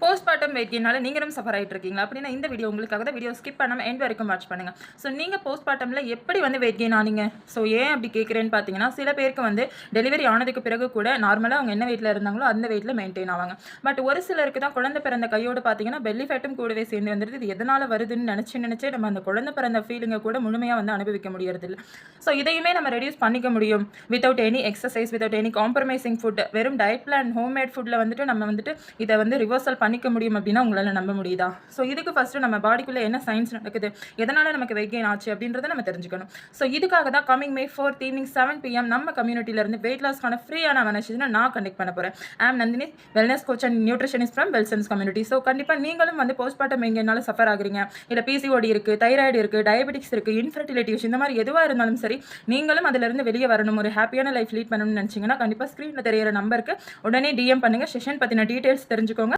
Postmortem wait கெயினால நீங்களும் suffer ஆகிட்டு இருக்கீங்களா அப்படின்னா இந்த வீடியோ உங்களுக்காக தான். வீடியோ ஸ்கிப் பண்ணாமல் எண்ட் வரைக்கும் வாட்ச் பண்ணுங்க. ஸோ நீங்கள் போஸ்ட்மார்ட்டமில் எப்படி வந்து வெயிட் கெயின் ஆனீங்க? ஸோ ஏன் அப்படி கேட்குறேன்னு பார்த்தீங்கன்னா, சில பேருக்கு வந்து டெலிவரி ஆனதுக்கு பிறகு கூட நார்மலாக அவங்க என்ன வெயிட்டில் இருந்தாங்களோ அந்த வெயிட்டில் மெயின்டைன் ஆவாங்க. பட் ஒரு சிலருக்கு தான் குழந்தை பிறந்த கையோடு பார்த்தீங்கன்னா பெல்லி ஃபேட்டும் கூடவே சேர்ந்து வந்துடுது. இது எதனால் வருதுன்னு நினச்சே நம்ம அந்த குழந்தை பிறந்த ஃபீலிங்கை கூட முழுமையாக வந்து அனுபவிக்க முடியறதில்ல. ஸோ இதையுமே நம்ம ரெடியூஸ் பண்ணிக்க முடியும் without any exercise, without any compromising food. வெறும் டயட் பிளான் ஹோம்மேட் ஃபுட்டில் வந்துட்டு நம்ம வந்துட்டு இதை வந்து ரிவர்சல் பண்ணிக்க முடியும் அப்படின்னா உங்களால் நம்ப முடியுதா? ஸோ இதுக்கு ஃபஸ்ட்டு நம்ம பாடிக்குள்ளே என்ன சயின்ஸ் நடக்குது, எதனால் நமக்கு வெயிட் கெயின் ஆச்சு அப்படின்றத நம்ம தெரிஞ்சுக்கணும். ஸோ இதுக்காக தான் coming May 4th evening 7 PM நம்ம கம்யூனிட்டியிலேருந்து வெயிட் லாஸ்க்கான ஃப்ரீயான அவேர்னஸ் நான் கண்டக்ட் பண்ண போகிறேன். I'm Nandini, wellness coach and nutritionist from வெல்சன்ஸ் கம்யூனிட்டி. ஸோ கண்டிப்பாக நீங்களும் வந்து போஸ்ட்மார்ட்டம் வெயிட் கெயினால சஃபர் ஆகுறீங்க, இல்லை பிசிஓடி இருக்குது, தைராய்டு இருக்குது, டயபெட்டிக்ஸ் இருக்குது, இன்ஃபர்டிலிட்டி இஷ்யூ, இந்த மாதிரி எதுவாக இருந்தாலும் சரி, நீங்களும் அதிலிருந்து வெளியே வரணும், ஒரு ஹாப்பியான லைஃப் லீட் பண்ணணும்னு நினச்சிங்கன்னா கண்டிப்பாக ஸ்க்ரீனில் தெரியிற நம்பருக்கு உடனே DM பண்ணுங்கள். செஷன் பற்றின டீட்டெயில்ஸ் தெரிஞ்சுக்கோங்க.